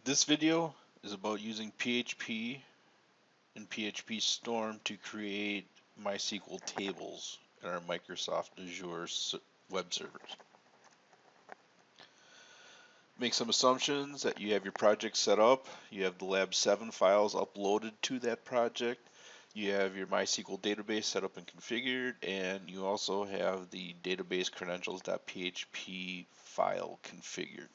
This video is about using PHP and PHP Storm to create MySQL tables in our Microsoft Azure web servers. Make some assumptions that you have your project set up, you have the Lab 7 files uploaded to that project, you have your MySQL database set up and configured, and you also have the database credentials.php file configured.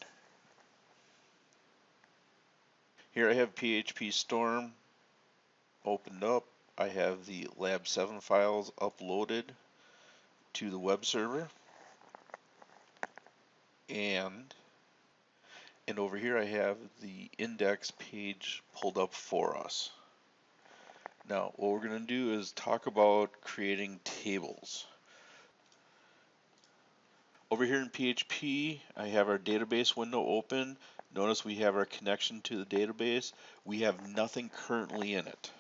Here I have PHP Storm opened up. I have the Lab 7 files uploaded to the web server, and over here I have the index page pulled up for us. Now what we're going to do is talk about creating tables. Over here in PHP I have our database window open. Notice we have our connection to the database. We have nothing currently in it.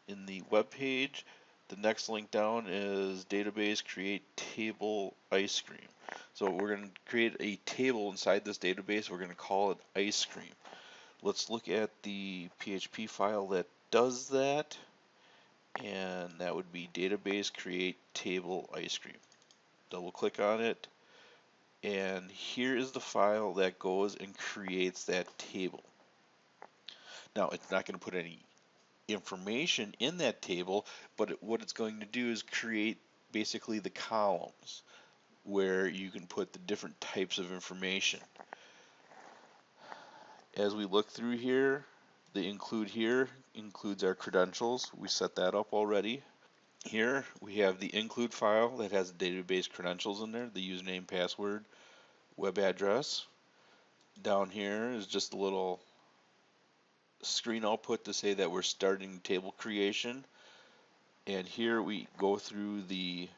In the web page, the next link down is database create table ice cream. So we're going to create a table inside this database. We're going to call it ice cream. Let's look at the PHP file that does that, and that would be database create table ice cream. Double click on it, and here is the file that goes and creates that table. Now it's not going to put any information in that table, but what it's going to do is create basically the columns where you can put the different types of information. As we look through here, the include here includes our credentials. We set that up already. Here we have the include file that has database credentials in there, the username, password, web address. Down here is just a little screen output to say that we're starting table creation. And here we go through the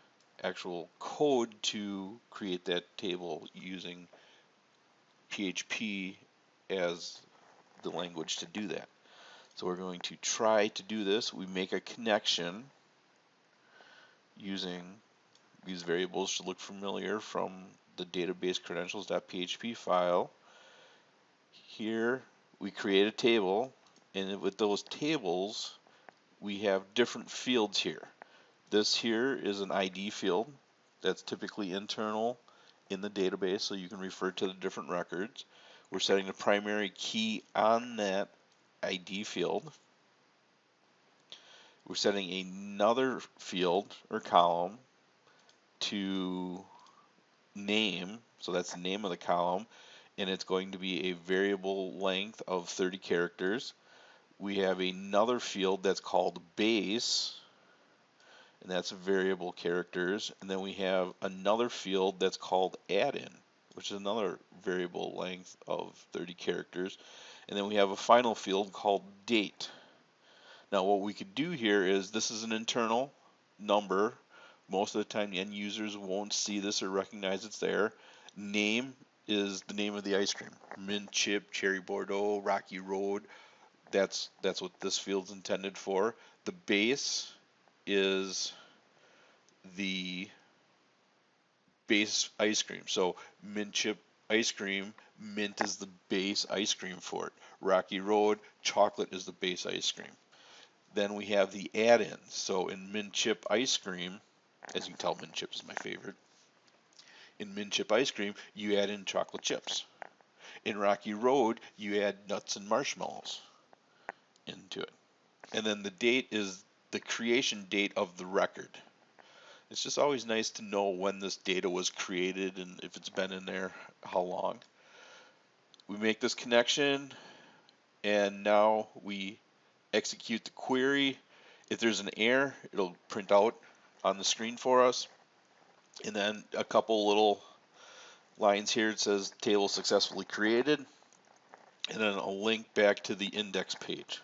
actual code to create that table using PHP as the language to do that. So we're going to try to do this. We make a connection using these variables should look familiar from the database credentials.php file. Here we create a table, and with those tables we have different fields here. This here is an ID field that's typically internal in the database, so you can refer to the different records. We're setting the primary key on that ID field. We're setting another field or column to name, so that's the name of the column, and it's going to be a variable length of 30 characters. We have another field that's called base, and that's variable characters, and then we have another field that's called add-in, which is another variable length of 30 characters, and then we have a final field called date. Now what we could do here is, this is an internal number. Most of the time the end users won't see this or recognize it's there. Name is the name of the ice cream. Mint chip, cherry Bordeaux, Rocky Road. That's what this field's intended for. The base is the base ice cream. So mint chip ice cream, mint is the base ice cream for it. Rocky Road, chocolate is the base ice cream. Then we have the add-ins. So in mint chip ice cream, as you can tell, mint chip is my favorite. In mint chip ice cream, you add in chocolate chips. In Rocky Road, you add nuts and marshmallows into it. And then the date is the creation date of the record. It's just always nice to know when this data was created and if it's been in there, how long. We make this connection, and now we execute the query. If there's an error, it'll print out on the screen for us. And then a couple little lines here. It says table successfully created, and then a link back to the index page.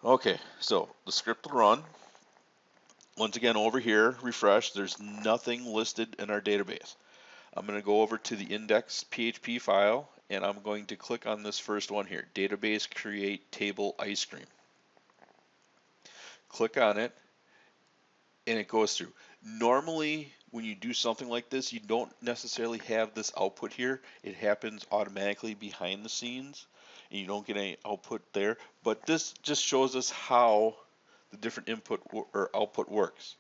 Okay, so the script will run. Once again, over here, refresh, there's nothing listed in our database. I'm going to go over to the index PHP file, and I'm going to click on this first one here, database create table ice cream. Click on it, and it goes through. Normally, when you do something like this, you don't necessarily have this output here. It happens automatically behind the scenes, and you don't get any output there. But this just shows us how the different input or output works.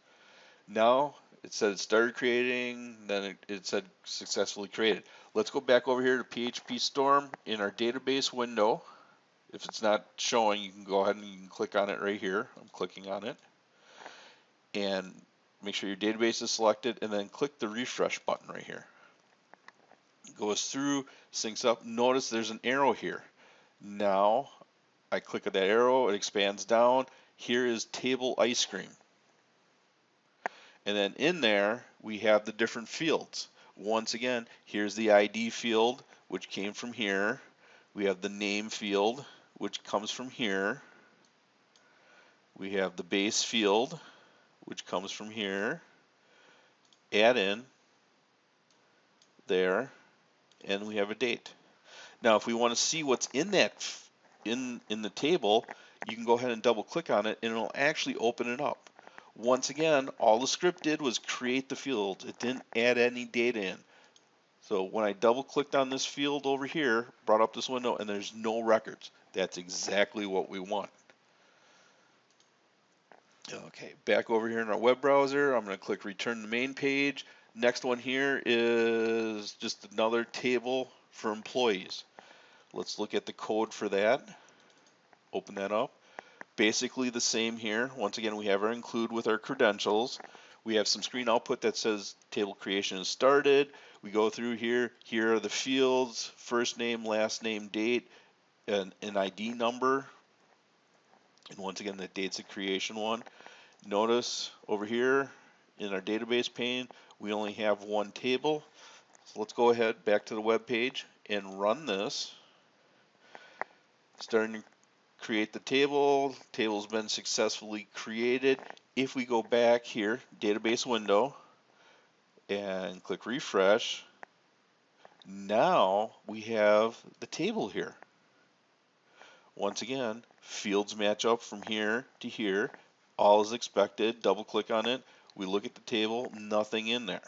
Now it said it started creating, then it said successfully created. Let's go back over here to PHP Storm in our database window. If it's not showing, you can go ahead and you can click on it right here. I'm clicking on it. And make sure your database is selected, and then click the refresh button right here. It goes through, syncs up. Notice there's an arrow here. Now I click on that arrow, it expands down. Here is table ice cream. And then in there, we have the different fields. Once again, here's the ID field, which came from here. We have the name field, which comes from here. We have the base field, which comes from here. Add in there, and we have a date. Now, if we want to see what's in that in the table, you can go ahead and double click on it, and it'll actually open it up. Once again, all the script did was create the field. It didn't add any data in. So when I double clicked on this field over here, brought up this window, and there's no records. That's exactly what we want. Okay, back over here in our web browser, I'm going to click return to main page. Next one here is just another table for employees. Let's look at the code for that. Open that up. Basically the same here. Once again, we have our include with our credentials. We have some screen output that says table creation is started. We go through here. Here are the fields, first name, last name, date, and an ID number. And once again, the date's a creation one. Notice over here in our database pane, we only have one table. So let's go ahead back to the web page and run this. Starting to create the table. Table's been successfully created. If we go back here, database window, and click refresh, now we have the table here. Once again, fields match up from here to here. All is expected. Double click on it. We look at the table, nothing in there.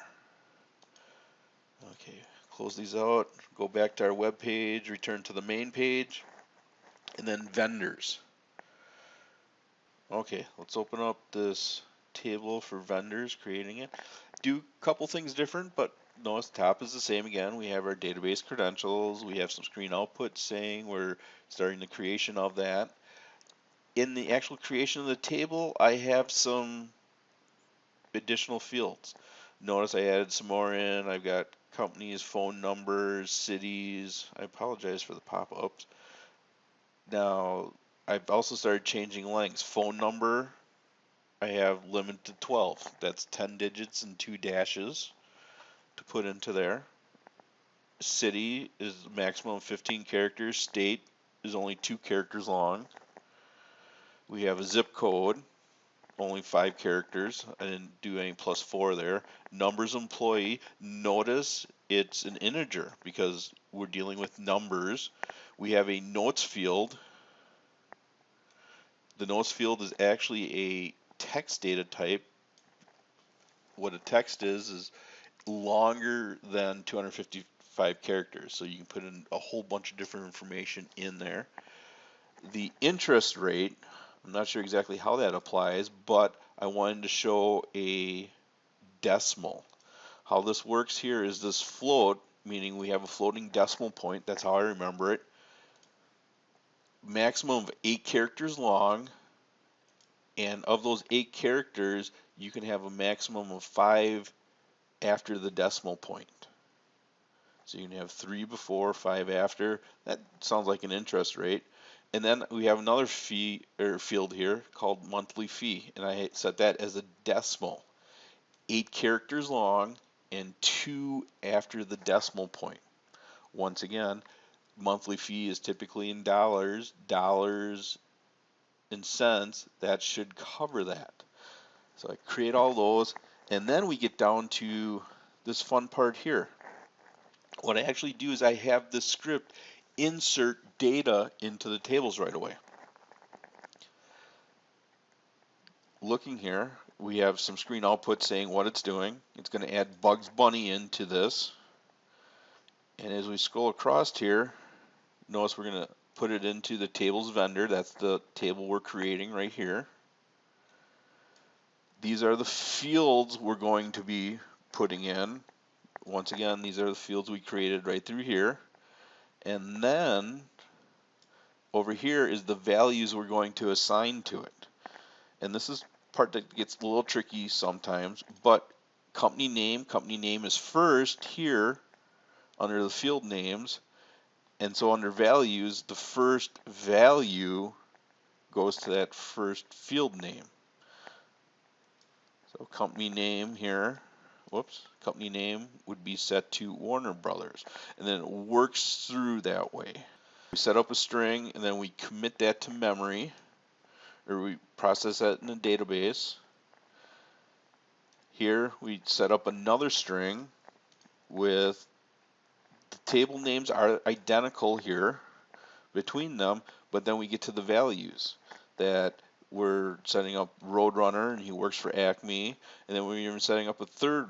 Okay, close these out. Go back to our web page, return to the main page, and then vendors. Okay, let's open up this table for vendors, creating it. Do a couple things different, but notice the top is the same again. We have our database credentials. We have some screen output saying we're starting the creation of that. In the actual creation of the table, I have some additional fields. Notice I added some more in. I've got companies, phone numbers, cities. I apologize for the pop-ups. Now, I've also started changing lengths. Phone number, I have limited to 12. That's 10 digits and 2 dashes to put into there. City is maximum 15 characters. State is only 2 characters long. We have a zip code, only 5 characters. I didn't do any +4 there. Numbers employee, notice it's an integer because we're dealing with numbers. We have a notes field. The notes field is actually a text data type. What a text is longer than 255 characters, so you can put in a whole bunch of different information in there. The interest rate, I'm not sure exactly how that applies, but I wanted to show a decimal. How this works here is this float, meaning we have a floating decimal point, that's how I remember it. Maximum of 8 characters long, and of those 8 characters, you can have a maximum of 5 after the decimal point. So you can have 3 before, 5 after. That sounds like an interest rate. And then we have another fee or field here called monthly fee, and I set that as a decimal. 8 characters long and 2 after the decimal point. Once again, monthly fee is typically in dollars, dollars in cents. That should cover that. So I create all those, and then we get down to this fun part here. What I actually do is I have the script insert data into the tables right away. Looking here, we have some screen output saying what it's doing. It's going to add Bugs Bunny into this. And as we scroll across here, notice we're going to put it into the tables vendor. That's the table we're creating right here. These are the fields we're going to be putting in. Once again, these are the fields we created right through here. And then over here is the values we're going to assign to it. And this is part that gets a little tricky sometimes, but company name is first here under the field names. And so under values, the first value goes to that first field name. So company name here, company name would be set to Warner Brothers. And then it works through that way. We set up a string and then we commit that to memory, or we process that in a database. Here we set up another string with the table names are identical here between them, but then we get to the values that we're setting up Roadrunner and he works for Acme, and then we're even setting up a third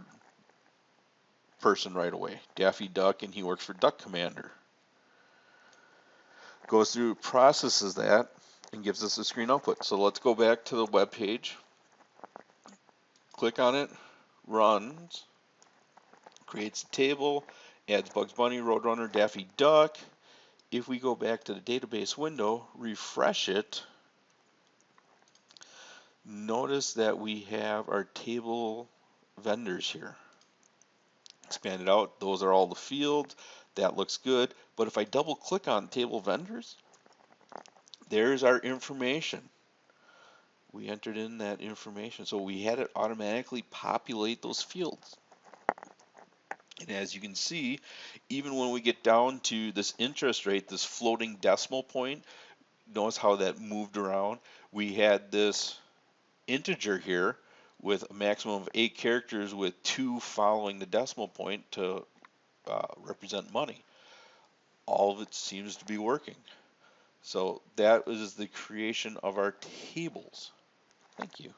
person right away, Daffy Duck, and he works for Duck Commander. Goes through, processes that, and gives us a screen output. So let's go back to the web page, click on it, runs, creates a table, adds Bugs Bunny, Roadrunner, Daffy Duck. If we go back to the database window, refresh it, notice that we have our table vendors here. Expand it out, those are all the fields, that looks good. But if I double click on table vendors, there's our information. We entered in that information, so we had it automatically populate those fields. And as you can see, even when we get down to this interest rate, this floating decimal point, notice how that moved around. We had this integer here with a maximum of 8 characters with 2 following the decimal point to represent money. All of it seems to be working. So that is the creation of our tables. Thank you.